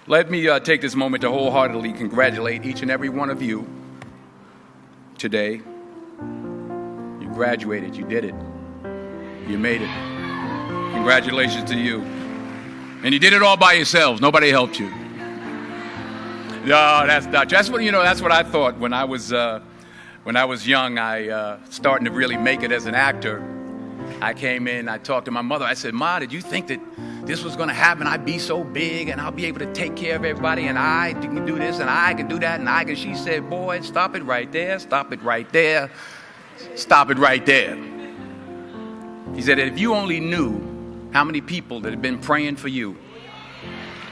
Let me take this moment to wholeheartedly congratulate each and every one of you today. You graduated. You did it. You made it. Congratulations to you. And you did it all by yourselves. Nobody helped you. No, that's not. That's what I thought when I was young. I starting to really make it as an actor. I came in. I talked to my mother. I said, "Ma, did you think that this was going to happen? I'd be so big and I'll be able to take care of everybody, and I can do this and I can do that and I can." She said, "Boy, stop it right there. Stop it right there. Stop it right there." He said, "If you only knew how many people that have been praying for you,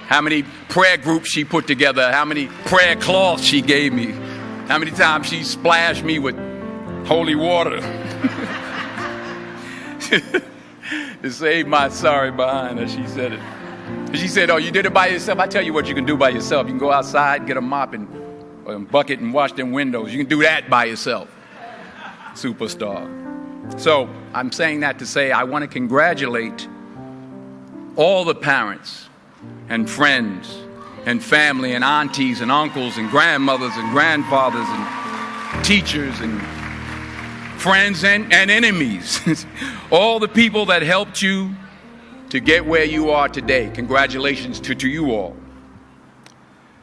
how many prayer groups she put together, how many prayer cloths she gave me, how many times she splashed me with holy water to save my sorry behind her," she said it. She said, "Oh, you did it by yourself? I tell you what you can do by yourself. You can go outside, get a mop and a bucket and wash them windows. You can do that by yourself." Superstar. So I'm saying that to say I want to congratulate all the parents and friends and family and aunties and uncles and grandmothers and grandfathers and teachers and friends and enemies. All the people that helped you to get where you are today. Congratulations to you all.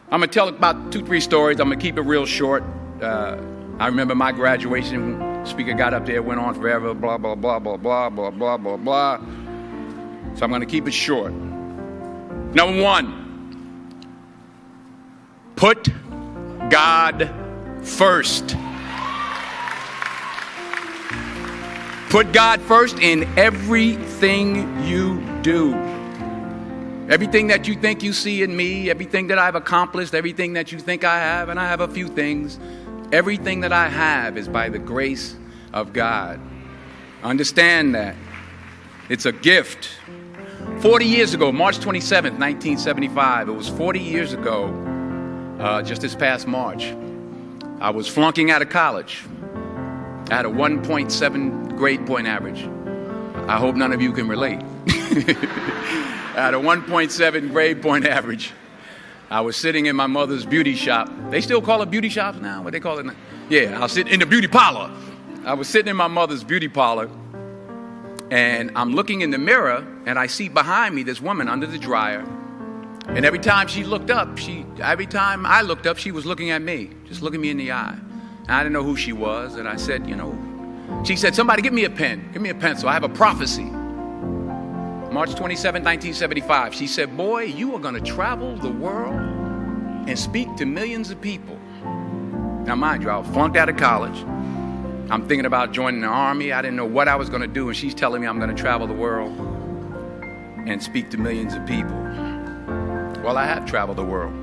I'm going to tell about 2-3 stories. I'm going to keep it real short. I remember my graduation. Speaker got up there, went on forever, blah, blah, blah, blah, blah, blah, blah, blah, blah. So I'm going to keep it short. Number 1, put God first. Put God first in everything you do. Everything that you think you see in me, everything that I've accomplished, everything that you think I have, and I have a few things, everything that I have is by the grace of God. Understand that. It's a gift. 40 years ago, March 27th, 1975, it was 40 years ago, just this past March, I was flunking out of college. I had a 1.7 grade point average. I hope none of you can relate. I had a 1.7 grade point average. I was sitting in my mother's beauty shop. They still call it beauty shops now? What they call it now? Yeah, I was sitting in the beauty parlor. I was sitting in my mother's beauty parlor, and I'm looking in the mirror, and I see behind me this woman under the dryer. And every time she looked up, every time I looked up, she was looking at me, just looking me in the eye. And I didn't know who she was, and I said, she said, "Somebody give me a pen, give me a pencil. I have a prophecy." March 27, 1975. She said, "Boy, you are going to travel the world and speak to millions of people." Now, mind you, I was flunked out of college. I'm thinking about joining the army. I didn't know what I was going to do, and she's telling me I'm going to travel the world and speak to millions of people. Well, I have traveled the world,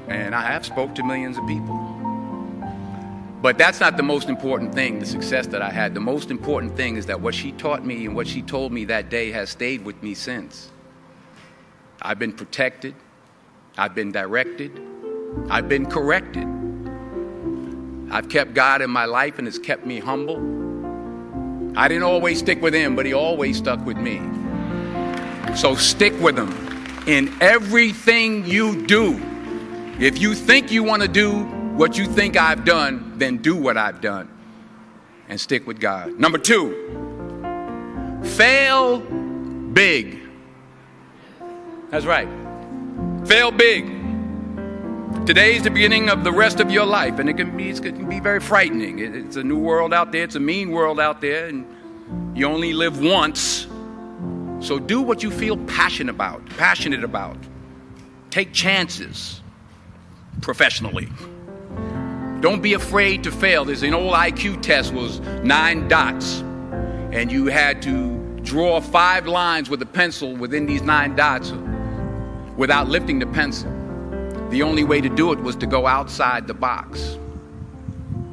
and I have spoke to millions of people. But that's not the most important thing, the success that I had. The most important thing is that what she taught me and what she told me that day has stayed with me since. I've been protected. I've been directed. I've been corrected. I've kept God in my life, and it's kept me humble. I didn't always stick with him, but he always stuck with me. So stick with him in everything you do. If you think you want to do what you think I've done, then do what I've done and stick with God. Number 2, fail big. That's right. Fail big. Today is the beginning of the rest of your life, and it can be very frightening. It's a new world out there. It's a mean world out there, and you only live once. So do what you feel passionate about. Take chances professionally. Don't be afraid to fail. There's an old IQ test, was 9 dots, and you had to draw 5 lines with a pencil within these 9 dots without lifting the pencil. The only way to do it was to go outside the box.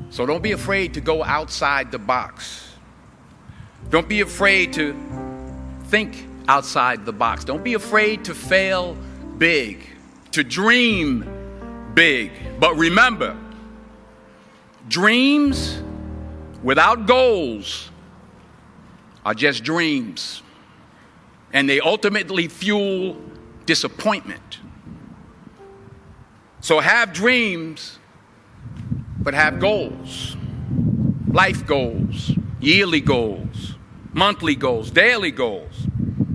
So don't be afraid to go outside the box. Don't be afraid to think outside the box. Don't be afraid to fail big, to dream big. But remember, dreams without goals are just dreams, and they ultimately fuel disappointment. So have dreams, but have goals. Life goals, yearly goals, monthly goals, daily goals.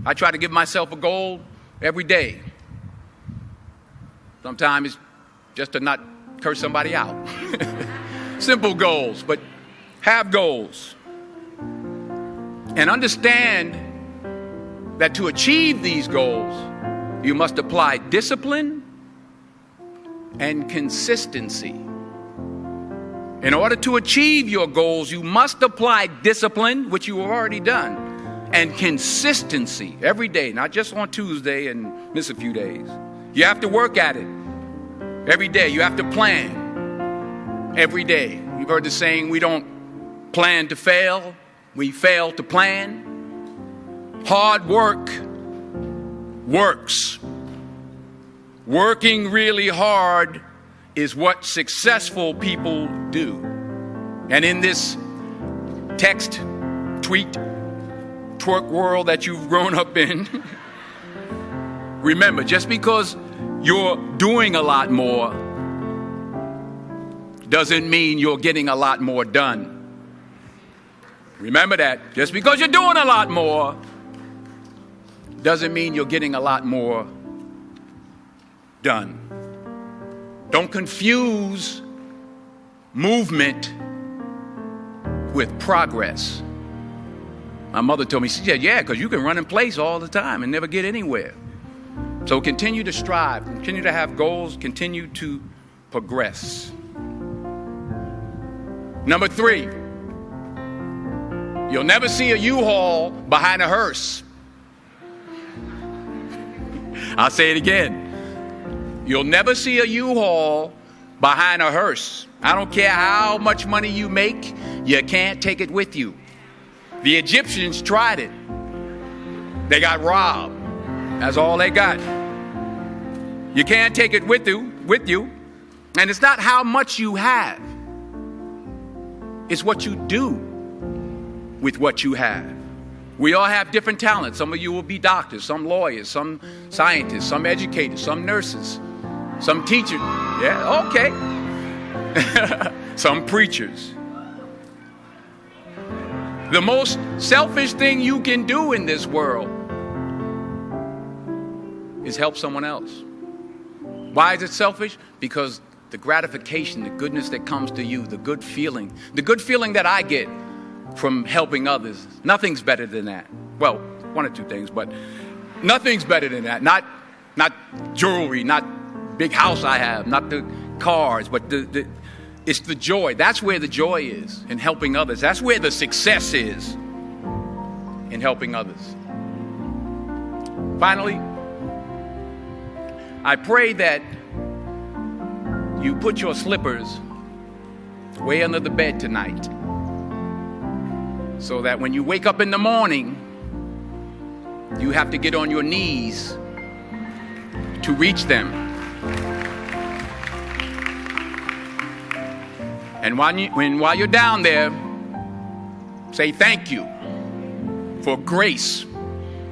I try to give myself a goal every day. Sometimes it's just to not curse somebody out. Simple goals, but have goals. And understand that to achieve these goals, you must apply discipline and consistency. In order to achieve your goals, you must apply discipline, which you have already done, and consistency every day, not just on Tuesday and miss a few days. You have to work at it every day. You have to plan every day. You've heard the saying, we don't plan to fail, we fail to plan. Hard work works. Working really hard is what successful people do. And in this text, tweet, twerk world that you've grown up in, remember, just because you're doing a lot more doesn't mean you're getting a lot more done. Remember that. Just because you're doing a lot more doesn't mean you're getting a lot more done. Don't confuse movement with progress. My mother told me, she said, yeah, because you can run in place all the time and never get anywhere. So continue to strive, continue to have goals, continue to progress. Number 3, you'll never see a U-Haul behind a hearse. I'll say it again. You'll never see a U-Haul behind a hearse. I don't care how much money you make, you can't take it with you. The Egyptians tried it. They got robbed. That's all they got. You can't take it with you. And it's not how much you have. It's what you do with what you have. We all have different talents. Some of you will be doctors, some lawyers, some scientists, some educators, some nurses, some teachers. Yeah, okay. Some preachers. The most selfish thing you can do in this world is help someone else. Why is it selfish? Because the gratification, the goodness that comes to you, the good feeling that I get from helping others, nothing's better than that. Well, one or two things, but nothing's better than that. Not jewelry, not big house I have, not the cars, but it's the joy. That's where the joy is, in helping others. That's where the success is, in helping others. Finally, I pray that you put your slippers way under the bed tonight, so that when you wake up in the morning, you have to get on your knees to reach them. And while you're down there, say thank you for grace.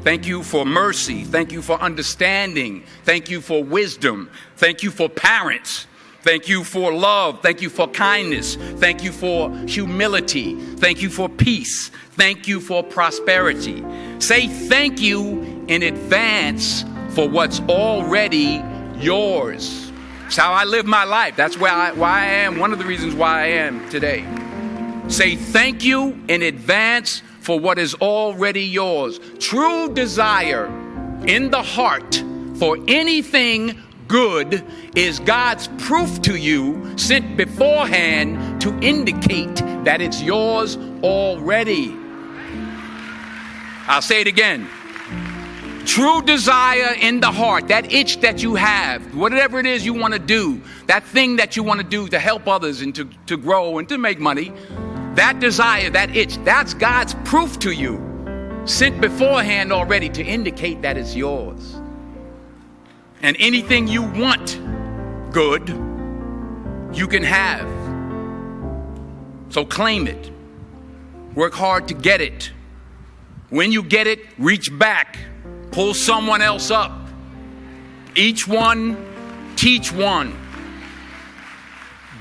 Thank you for mercy. Thank you for understanding. Thank you for wisdom. Thank you for parents. Thank you for love. Thank you for kindness. Thank you for humility. Thank you for peace. Thank you for prosperity. Say thank you in advance for what's already yours. It's how I live my life. That's why I am, one of the reasons why I am today. Say thank you in advance for what is already yours. True desire in the heart for anything good is God's proof to you, sent beforehand to indicate that it's yours already. I'll say it again. True desire in the heart, that itch that you have, whatever it is you want to do, that thing that you want to do to help others and to grow and to make money, that desire, that itch, that's God's proof to you, sent beforehand already to indicate that it's yours. And anything you want good, you can have. So claim it. Work hard to get it. When you get it, reach back. Pull someone else up. Each one, teach one.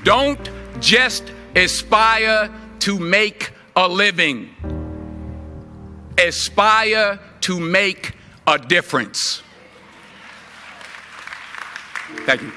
Don't just aspire to make a living. Aspire to make a difference. Thank you.